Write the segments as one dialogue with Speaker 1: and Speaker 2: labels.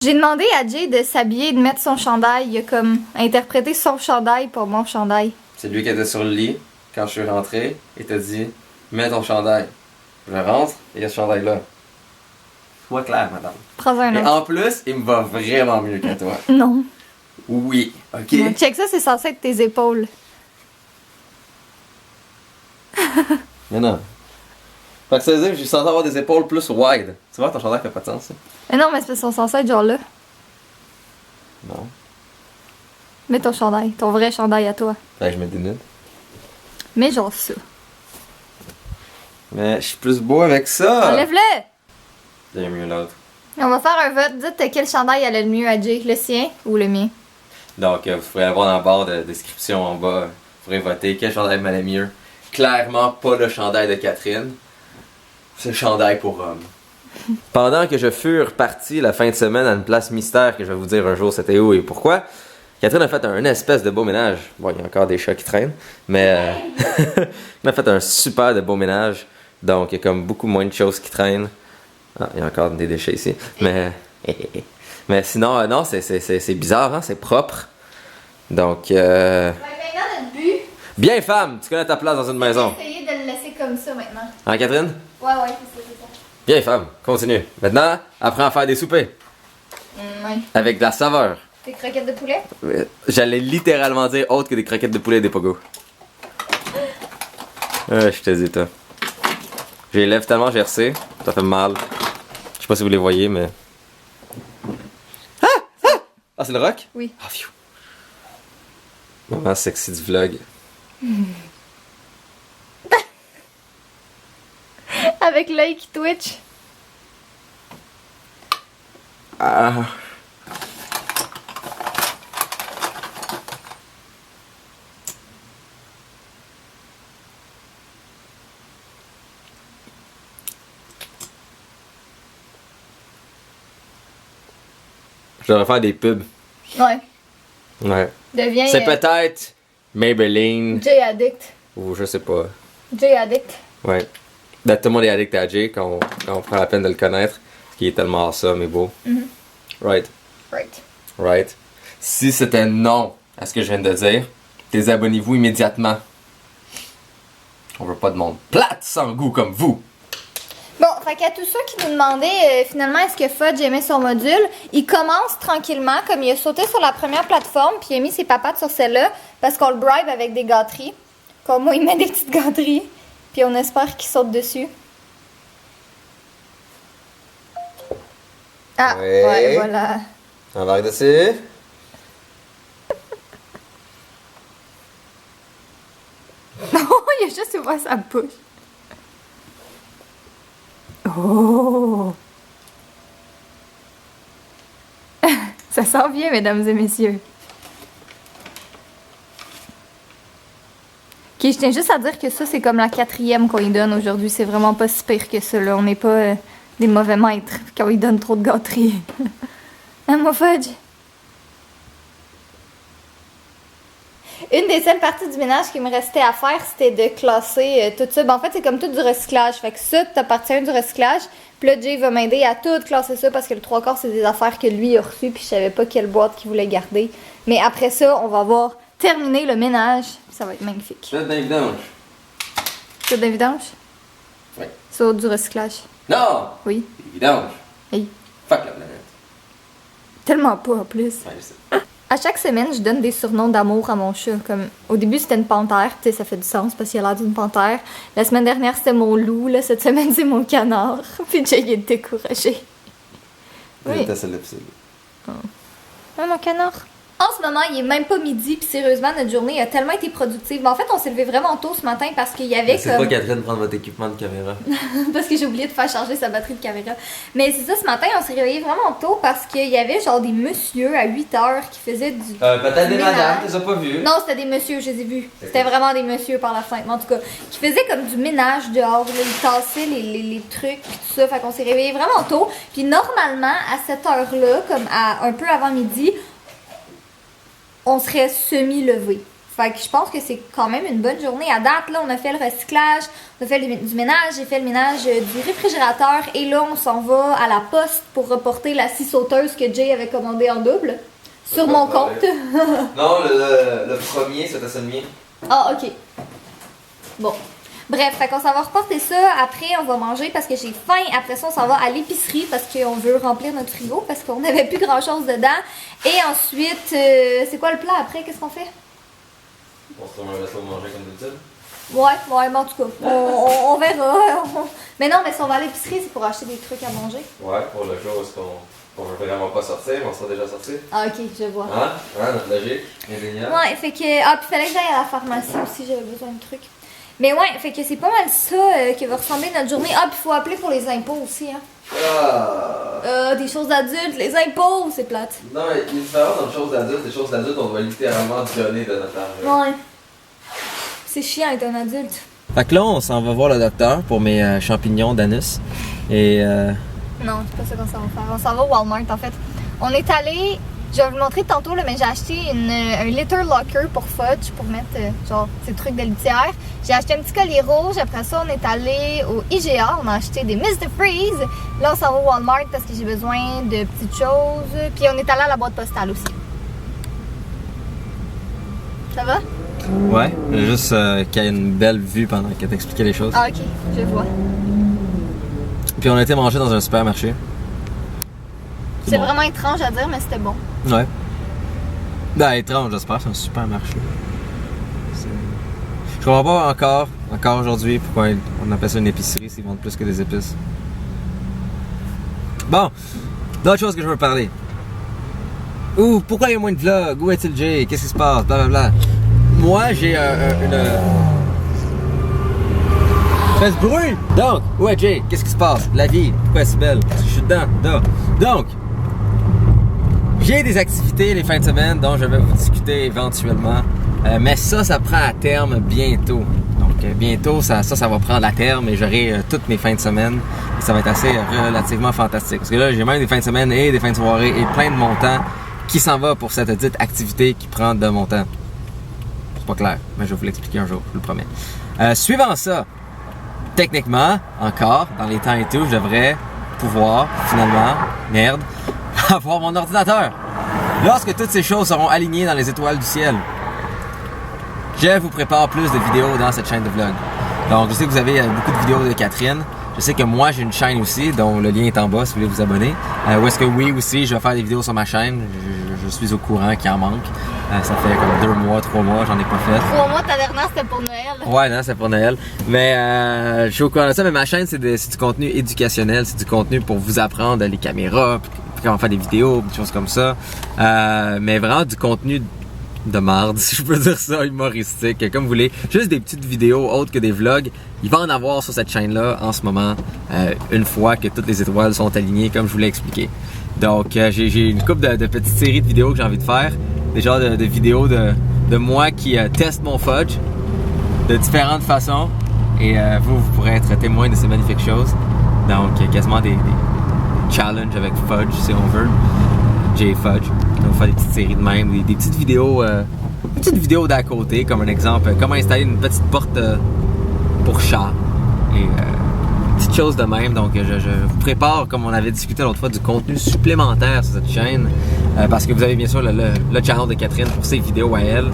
Speaker 1: J'ai demandé à Jay de s'habiller et de mettre son chandail. Il a comme interprété son chandail pour mon chandail.
Speaker 2: C'est lui qui était sur le lit quand je suis rentré et t'a dit mets ton chandail. Je rentre et il y a ce chandail là. Sois clair, madame.
Speaker 1: Prends un
Speaker 2: Et
Speaker 1: autre.
Speaker 2: en plus, il me va vraiment mieux que toi.
Speaker 1: Non.
Speaker 2: Oui, ok.
Speaker 1: Non, check ça, c'est censé être tes épaules.
Speaker 2: Mais non. Fait que ça veut dire que j'ai censé avoir des épaules plus wide. Tu vois, ton chandail fait pas de sens, ça.
Speaker 1: Mais non, mais c'est parce qu'ils sont censés être genre là.
Speaker 2: Non.
Speaker 1: Mets ton chandail, ton vrai chandail à toi.
Speaker 2: Fait que je me dénude.
Speaker 1: Mais genre ça.
Speaker 2: Mais je suis plus beau avec ça.
Speaker 1: Enlève-le!
Speaker 2: J'aime mieux l'autre.
Speaker 1: On va faire un vote. Dites quel chandail allait le mieux à Jay. Le sien ou le mien?
Speaker 2: Donc, vous pourrez avoir dans la barre de description en bas. Vous pourrez voter quel chandail m'allait mieux. Clairement, pas le chandail de Catherine. C'est le chandail pour homme. Pendant que je fus reparti la fin de semaine à une place mystère que je vais vous dire un jour c'était où et pourquoi, Catherine a fait un espèce de beau ménage. Bon, il y a encore des chats qui traînent, mais elle a fait un super de beau ménage. Donc, il y a comme beaucoup moins de choses qui traînent. Ah, il y a encore des déchets ici. Mais sinon, non, c'est bizarre, hein? C'est propre. Donc,
Speaker 1: Maintenant, notre but,
Speaker 2: bien femme, tu connais ta place dans une maison.
Speaker 1: c'est d'essayer de le laisser comme ça maintenant.
Speaker 2: Hein, Catherine?
Speaker 1: Ouais, c'est ça.
Speaker 2: Bien femme, continue. Maintenant, apprends à faire des soupers.
Speaker 1: Ouais.
Speaker 2: Avec de la saveur.
Speaker 1: Tes croquettes de poulet?
Speaker 2: J'allais littéralement dire autre que des croquettes de poulet et des pogos. Je te dis, toi. J'ai les lèvres tellement gercées, ça fait mal. Je sais pas si vous les voyez, mais. Ah, c'est le rock?
Speaker 1: Oui.
Speaker 2: Ah, phew. Moment sexy du vlog.
Speaker 1: Avec l'œil qui twitch.
Speaker 2: Ah. Je devrais faire des pubs.
Speaker 1: Ouais.
Speaker 2: Ouais.
Speaker 1: Deviens
Speaker 2: C'est peut-être Maybelline
Speaker 1: Jay Addict.
Speaker 2: ou je sais pas.
Speaker 1: Jay Addict.
Speaker 2: Ouais. Tout le monde est addict à Jay quand on prend la peine de le connaître. Parce qu'il est tellement awesome et beau. Right.
Speaker 1: Right.
Speaker 2: Si c'était non à ce que je viens de dire, désabonnez-vous immédiatement. On veut pas de monde plate sans goût comme vous.
Speaker 1: Bon, fait qu'à tous ceux qui nous demandaient finalement est-ce que Fudge aimait son module, il commence tranquillement, comme il a sauté sur la première plateforme, puis il a mis ses papates sur celle-là, parce qu'on le bribe avec des gâteries. Comme moi, il met des petites gâteries, puis on espère qu'il saute dessus. Ah, ouais, voilà.
Speaker 2: Embarque dessus.
Speaker 1: Il a juste ouvert sa bouche. Oh! Ça sent bien, mesdames et messieurs. Ok, je tiens juste à dire que ça, c'est comme la 4e qu'on lui donne aujourd'hui. C'est vraiment pas si pire que ça, là. On n'est pas des mauvais maîtres quand on lui donne trop de gâteries. Hein, mon Fudge? Une des seules parties du ménage qui me restait à faire, c'était de classer tout ça. Ben, en fait, c'est comme tout du recyclage. Fait que ça t'appartient du recyclage. Puis là, Jay va m'aider à tout classer ça parce que le 3/4, c'est des affaires que lui a reçues. Puis je savais pas quelle boîte qu'il voulait garder. Mais après ça, on va avoir terminé le ménage. Ça va être magnifique.
Speaker 2: Faites d'un vidange.
Speaker 1: C'est de vidange?
Speaker 2: Oui.
Speaker 1: C'est du recyclage.
Speaker 2: Non!
Speaker 1: Oui.
Speaker 2: Vidange.
Speaker 1: Hey.
Speaker 2: Fuck la planète.
Speaker 1: Tellement pas en plus.
Speaker 2: Ouais, je sais.
Speaker 1: À chaque semaine, je donne des surnoms d'amour à mon chat. Comme au début, c'était une panthère, tu sais, ça fait du sens parce qu'il a l'air d'une panthère. La semaine dernière, c'était mon loup. Là, cette semaine, c'est mon canard. Puis Jay est découragé. Oui.
Speaker 2: C'était celle-là, puis celle-là.
Speaker 1: Ah, mon canard. En ce moment, il est même pas midi, puis sérieusement, notre journée a tellement été productive. Mais en fait, on s'est levé vraiment tôt ce matin parce qu'il y avait
Speaker 2: C'est pas Catherine prendre votre équipement de caméra.
Speaker 1: parce que j'ai oublié de faire charger sa batterie de caméra. Mais c'est ça, ce matin, on s'est réveillé vraiment tôt parce qu'il y avait genre des messieurs à 8h qui faisaient du.
Speaker 2: Peut-être
Speaker 1: du
Speaker 2: des
Speaker 1: ménage.
Speaker 2: madames, tu les as pas vues.
Speaker 1: Non, c'était des messieurs, je les ai vus. C'était vraiment des messieurs par la fenêtre, mais en tout cas, qui faisaient comme du ménage dehors. Là, ils tassaient les trucs, pis tout ça. Fait qu'on s'est réveillé vraiment tôt. Puis normalement, à cette heure-là, comme à un peu avant midi, on serait semi-levé. Fait que je pense que c'est quand même une bonne journée. À date, là, on a fait le recyclage, on a fait du ménage, j'ai fait le ménage du réfrigérateur et là, on s'en va à la poste pour reporter la scie sauteuse que Jay avait commandée en double sur mon compte.
Speaker 2: Non, le premier, c'était ça le mien.
Speaker 1: Ah, ok. Bon. Bref, fait qu'on s'en va reporter ça. Après, on va manger parce que j'ai faim. Après ça, on s'en va à l'épicerie parce qu'on veut remplir notre frigo parce qu'on n'avait plus grand-chose dedans. Et ensuite, c'est quoi le plat après? Qu'est-ce qu'on fait?
Speaker 2: On se trouve un resto manger comme d'habitude.
Speaker 1: Ouais, mais en tout cas, on verra. Mais non, mais si on va à l'épicerie, c'est pour acheter des trucs à manger.
Speaker 2: Ouais, pour le jour où on veut vraiment pas sortir, mais on sera déjà sorti.
Speaker 1: Ah, ok, je vois.
Speaker 2: Hein, notre logique, indéniable.
Speaker 1: Ouais, fait que. Ah, puis fallait que j'aille à la pharmacie aussi, j'avais besoin de trucs. Mais ouais, fait que c'est pas mal ça que va ressembler notre journée. Ah, puis faut appeler pour les impôts aussi, hein. Des choses d'adultes, les impôts, c'est plate.
Speaker 2: Non, mais il y a une différence entre choses d'adultes. Les choses d'adultes, on doit littéralement donner de notre argent.
Speaker 1: Ouais. C'est chiant d'être un adulte.
Speaker 2: Fait que là, on s'en va voir le docteur pour mes champignons d'anus. Et
Speaker 1: Non, c'est pas ça qu'on s'en va faire. On s'en va au Walmart, en fait. On est allé... Je vais vous le montrer tantôt, là, mais j'ai acheté un litter locker pour Fudge, pour mettre, genre, ces trucs de litière. J'ai acheté un petit collier rouge. Après ça, on est allé au IGA. On a acheté des Mr. Freeze. Là, on s'en va au Walmart parce que j'ai besoin de petites choses. Puis on est allé à la boîte postale aussi. Ça va?
Speaker 2: ouais, juste qu'il y ait une belle vue pendant qu'elle t'expliquait les choses.
Speaker 1: Ah, ok, je vois.
Speaker 2: Puis on a été manger dans un supermarché.
Speaker 1: C'est
Speaker 2: bon.
Speaker 1: vraiment étrange à dire, mais c'était bon.
Speaker 2: Ouais. Ben, étrange, j'espère, c'est un supermarché. Je comprends pas encore aujourd'hui, pourquoi on appelle ça une épicerie s'ils vendent plus que des épices. Bon, d'autres choses que je veux parler. Ouh, pourquoi il y a moins de vlogs? Où est-il Jay? Qu'est-ce qui se passe? Blablabla. Moi, j'ai une... Fais ce bruit! Donc, où est Jay? Qu'est-ce qui se passe? La vie, pourquoi elle est si belle? Parce que je suis dedans. Donc, j'ai des activités les fins de semaine dont je vais vous discuter éventuellement. Mais ça prend à terme bientôt. Donc, bientôt, ça va prendre à terme et j'aurai toutes mes fins de semaine. Et ça va être assez relativement fantastique. Parce que là, j'ai même des fins de semaine et des fins de soirée et plein de mon temps qui s'en va pour cette dite activité qui prend de mon temps. C'est pas clair, mais je vais vous l'expliquer un jour, je vous le promets. Suivant ça, techniquement, encore, dans les temps et tout, je devrais pouvoir, finalement, avoir mon ordinateur. Lorsque toutes ces choses seront alignées dans les étoiles du ciel, je vous prépare plus de vidéos dans cette chaîne de vlog. Donc, je sais que vous avez beaucoup de vidéos de Catherine. Je sais que moi, j'ai une chaîne aussi, dont le lien est en bas si vous voulez vous abonner. Où est-ce que oui, aussi, je vais faire des vidéos sur ma chaîne. Je suis au courant qu'il en manque. Ça fait comme 2 mois, 3 mois, j'en ai pas fait.
Speaker 1: 3 mois, ta dernière, c'était pour Noël.
Speaker 2: Ouais, non, c'est pour Noël. Mais je suis au courant de ça, mais ma chaîne, c'est du contenu éducationnel. C'est du contenu pour vous apprendre les caméras, puis comment faire des vidéos, des choses comme ça. Mais vraiment du contenu de marde, si je peux dire ça, humoristique, comme vous voulez. Juste des petites vidéos autres que des vlogs. Il va en avoir sur cette chaîne-là en ce moment, une fois que toutes les étoiles sont alignées, comme je vous l'ai expliqué. Donc, j'ai une couple de petites séries de vidéos que j'ai envie de faire. Des genres de vidéos de moi qui teste mon fudge de différentes façons. Et vous pourrez être témoin de ces magnifiques choses. Donc, quasiment des challenges avec fudge, si on veut. J'ai fudge. On va faire des petites séries de même, des petites vidéos d'à côté, comme un exemple, comment installer une petite porte pour chat. Et petites choses de même. Donc, je vous prépare, comme on avait discuté l'autre fois, du contenu supplémentaire sur cette chaîne. Parce que vous avez bien sûr le channel de Catherine pour ses vidéos à elle.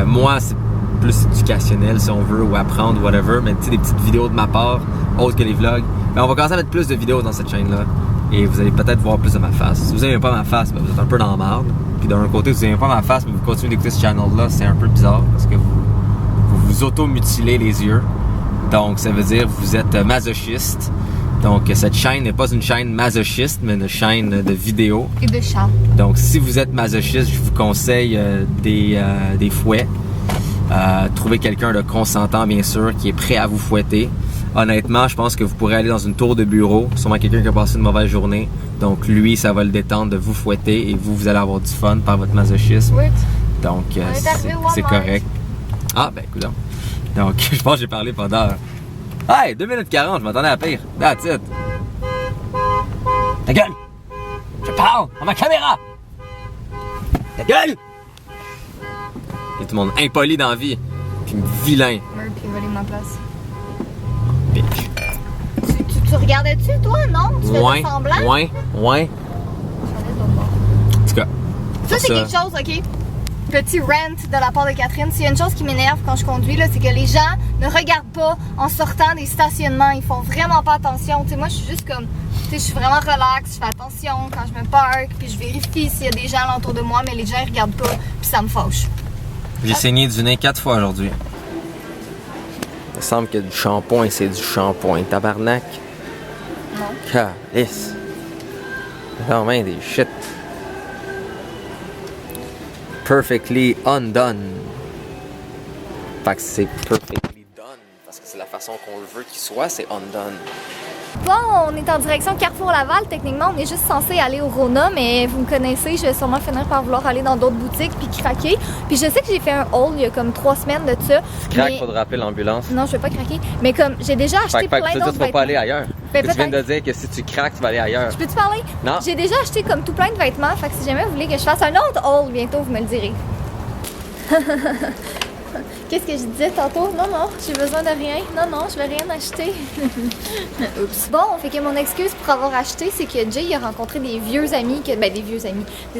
Speaker 2: Moi, c'est plus éducationnel si on veut, ou apprendre, whatever. Mais tu sais, des petites vidéos de ma part, autres que les vlogs. Mais on va commencer à mettre plus de vidéos dans cette chaîne-là. Et vous allez peut-être voir plus de ma face. Si vous n'aimez pas ma face, ben vous êtes un peu dans la merde. Puis d'un autre côté, si vous n'aimez pas ma face, mais vous continuez d'écouter ce channel-là, c'est un peu bizarre parce que vous auto-mutilez les yeux. Donc, ça veut dire que vous êtes masochiste. Donc, cette chaîne n'est pas une chaîne masochiste, mais une chaîne de vidéos.
Speaker 1: Et de chat.
Speaker 2: Donc, si vous êtes masochiste, je vous conseille des fouets. Trouvez quelqu'un de consentant, bien sûr, qui est prêt à vous fouetter. Honnêtement, je pense que vous pourrez aller dans une tour de bureau, sûrement quelqu'un qui a passé une mauvaise journée. Donc lui, ça va le détendre de vous fouetter et vous allez avoir du fun par votre masochisme.
Speaker 1: Oui.
Speaker 2: Donc c'est correct. Ah ben écoute. Donc je pense que j'ai parlé pendant... Hey, 2 minutes 40, je m'attendais à pire. That's it. Ta gueule! Je parle à ma caméra! Ta gueule! Et tout le monde impoli dans la vie. Puis vilain.
Speaker 1: Ouais, puis voler ma place.
Speaker 2: Bitch.
Speaker 1: Tu regardais-tu, toi, non? Tu faisais semblant?
Speaker 2: Ouais.
Speaker 1: J'allais de l'autre bord.
Speaker 2: En tout cas.
Speaker 1: Ça, c'est quelque chose, OK? Petit rant de la part de Catherine. S'il y a une chose qui m'énerve quand je conduis, là, c'est que les gens ne regardent pas en sortant des stationnements. Ils font vraiment pas attention. Tu sais, moi, je suis juste comme... Tu sais, je suis vraiment relax. Je fais attention quand je me parque. Puis je vérifie s'il y a des gens alentour de moi. Mais les gens, ils regardent pas. Puis ça me fâche.
Speaker 2: J'ai saigné du nez 4 fois aujourd'hui. Il me semble que du shampoing, c'est du shampoing. Tabarnak.
Speaker 1: Non.
Speaker 2: Calice. Non, mais des shit. Perfectly undone. Fait que c'est perfectly done. Parce que c'est la façon qu'on le veut qu'il soit, c'est undone.
Speaker 1: Bon, on est en direction Carrefour Laval. Techniquement, on est juste censé aller au Rona, mais vous me connaissez, je vais sûrement finir par vouloir aller dans d'autres boutiques puis craquer. Puis je sais que j'ai fait un haul il y a comme 3 semaines de ça.
Speaker 2: Crac, faudra appeler l'ambulance.
Speaker 1: Non, je vais pas craquer. Mais comme j'ai déjà acheté plein d'autres
Speaker 2: vêtements. Tu vas pas aller ailleurs.
Speaker 1: Ben,
Speaker 2: tu viens de dire que si tu craques, tu vas aller ailleurs.
Speaker 1: Je peux-tu parler?
Speaker 2: Non.
Speaker 1: J'ai déjà acheté comme tout plein de vêtements. Fait que si jamais vous voulez que je fasse un autre haul bientôt, vous me le direz. Qu'est-ce que je disais tantôt? Non, j'ai besoin de rien. Non, je vais rien acheter. Oups. Bon, fait que mon excuse pour avoir acheté, c'est que Jay il a rencontré des vieux amis, des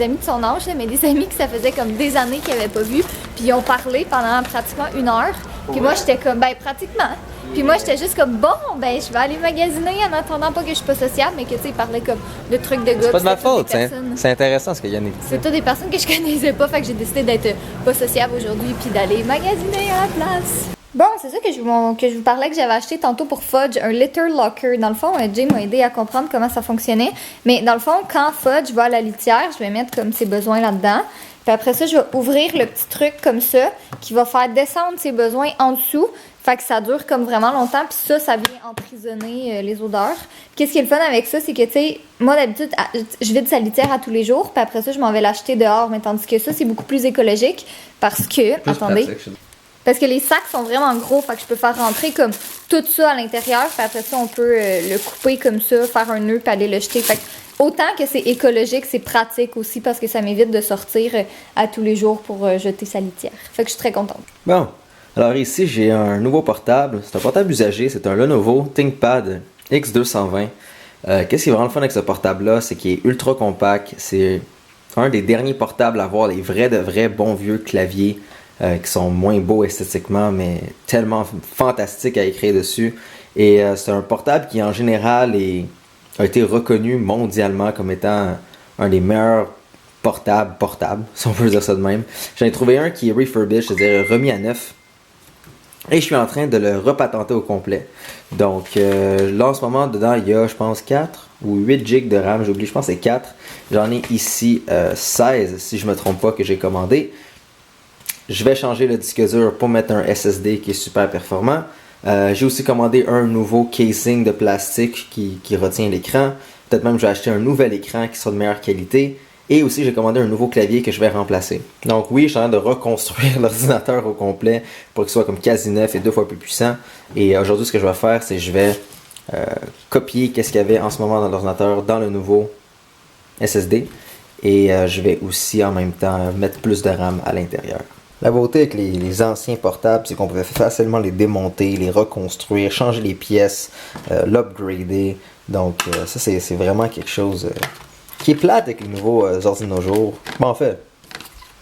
Speaker 1: amis de son âge, mais des amis que ça faisait comme des années qu'il avait pas vu. Puis ils ont parlé pendant pratiquement 1 heure. Puis moi, j'étais comme, pratiquement. Puis moi, j'étais juste comme, je vais aller magasiner en attendant pas que je suis pas sociable, mais que, tu sais, ils parlaient comme de trucs de gars.
Speaker 2: C'est pas de ma faute, c'est intéressant ce qu'il y en a.
Speaker 1: C'est toutes des personnes que je connaissais pas, fait que j'ai décidé d'être pas sociable aujourd'hui puis d'aller magasiner à la place. Bon, c'est ça que je vous parlais que j'avais acheté tantôt pour Fudge, un litter locker. Dans le fond, Jay m'a aidé à comprendre comment ça fonctionnait. Mais dans le fond, quand Fudge va à la litière, je vais mettre comme ses besoins là-dedans. Puis après ça, je vais ouvrir le petit truc comme ça qui va faire descendre ses besoins en dessous. Fait que ça dure comme vraiment longtemps. Puis ça vient emprisonner les odeurs. Qu'est-ce qui est le fun avec ça, c'est que, tu sais, moi d'habitude, je vide sa litière à tous les jours. Puis après ça, je m'en vais l'acheter dehors. Mais tandis que ça, c'est beaucoup plus écologique parce que, parce que les sacs sont vraiment gros. Fait que je peux faire rentrer comme tout ça à l'intérieur. Puis après ça, on peut le couper comme ça, faire un nœud puis aller le jeter. Fait que autant que c'est écologique, c'est pratique aussi parce que ça m'évite de sortir à tous les jours pour jeter sa litière. Fait que je suis très contente.
Speaker 2: Bon, alors ici j'ai un nouveau portable. C'est un portable usagé, c'est un Lenovo ThinkPad X220. Qu'est-ce qui est vraiment le fun avec ce portable-là, c'est qu'il est ultra compact. C'est un des derniers portables à avoir les vrais bons vieux claviers qui sont moins beaux esthétiquement, mais tellement fantastiques à écrire dessus. Et c'est un portable qui en général a été reconnu mondialement comme étant un des meilleurs portables, si on peut dire ça de même. J'en ai trouvé un qui est refurbished, c'est-à-dire remis à neuf. Et je suis en train de le repatenter au complet. Donc là en ce moment, dedans, il y a je pense 4 ou 8 GB de RAM, j'oublie, je pense que c'est 4. J'en ai ici 16, si je me trompe pas, que j'ai commandé. Je vais changer le disque dur pour mettre un SSD qui est super performant. J'ai aussi commandé un nouveau casing de plastique qui retient l'écran. Peut-être même que je vais acheter un nouvel écran qui sera de meilleure qualité. Et aussi j'ai commandé un nouveau clavier que je vais remplacer. Donc oui, je suis en train de reconstruire l'ordinateur au complet pour qu'il soit comme quasi neuf et 2 fois plus puissant. Et aujourd'hui ce que je vais faire, c'est que je vais copier qu'est-ce qu'il y avait en ce moment dans l'ordinateur dans le nouveau SSD. Et je vais aussi en même temps mettre plus de RAM à l'intérieur. La beauté avec les anciens portables, c'est qu'on pouvait facilement les démonter, les reconstruire, changer les pièces, l'upgrader. Donc ça, c'est vraiment quelque chose qui est plate avec les nouveaux ordi de nos jours. Bon, en fait,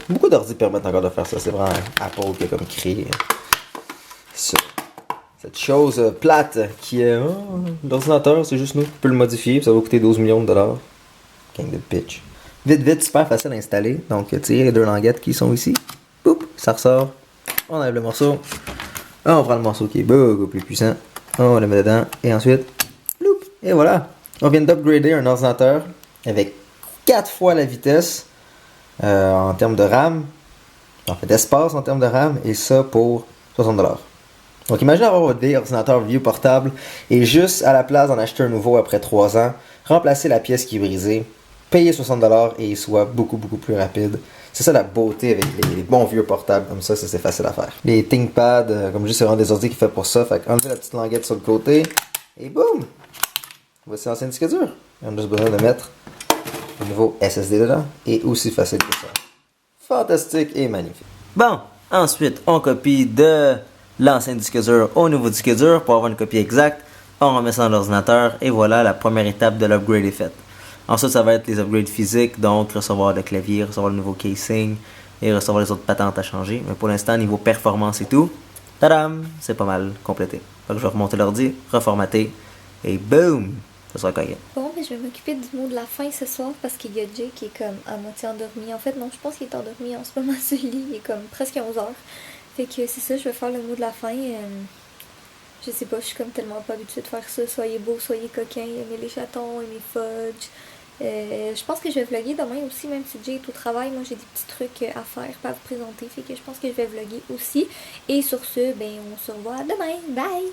Speaker 2: beaucoup d'ordi permettent encore de faire ça. C'est vraiment Apple qui a comme créé cette chose plate qui est... l'ordinateur, c'est juste nous qui peut le modifier. Ça va coûter 12 millions de dollars. Gang de pitch. Vite, super facile à installer. Donc, tu sais, les 2 languettes qui sont ici. Boop, ça ressort. On enlève le morceau. On prend le morceau qui est beaucoup plus puissant. On le met dedans. Et ensuite, loup, et voilà. On vient d'upgrader un ordinateur avec 4 fois la vitesse en termes de RAM. En fait, d'espace en termes de RAM. Et ça pour 60$. Donc, imaginez avoir votre vieil ordinateur vieux portable et juste à la place d'en acheter un nouveau après 3 ans, remplacer la pièce qui est brisée, payer 60$ et il soit beaucoup plus rapide. C'est ça la beauté avec les bons vieux portables comme ça, c'est facile à faire. Les ThinkPad, comme je dis, c'est vraiment des ordi qui fait pour ça. Fait qu'enlever la petite languette sur le côté et boum! Voici l'ancien disque dur. On a juste besoin de mettre le nouveau SSD dedans et aussi facile que ça. Fantastique et magnifique. Bon,
Speaker 3: Ensuite, on copie de l'ancien disque dur au nouveau disque dur pour avoir une copie exacte. On remet ça dans l'ordinateur et voilà, la première étape de l'upgrade est faite. Ensuite, ça va être les upgrades physiques, donc recevoir le clavier, recevoir le nouveau casing et recevoir les autres patentes à changer. Mais pour l'instant, niveau performance et tout, tadam, c'est pas mal complété. Donc je vais remonter l'ordi, reformater et boom, ça sera correct.
Speaker 1: Bon, mais je vais m'occuper du mot de la fin ce soir parce qu'il y a Jay qui est comme à moitié endormi. En fait, non, je pense qu'il est endormi en ce moment sur le lit. Il est comme presque 11 heures. Fait que c'est ça, je vais faire le mot de la fin. Je sais pas, je suis comme tellement pas habituée de faire ça. Soyez beaux, soyez coquins, aimez les chatons, aimez Fudge. Je pense que je vais vlogger demain aussi, même si Jay est au travail. Moi, j'ai des petits trucs à faire, pas à vous présenter. Fait que je pense que je vais vlogger aussi. Et sur ce, ben, on se revoit demain. Bye!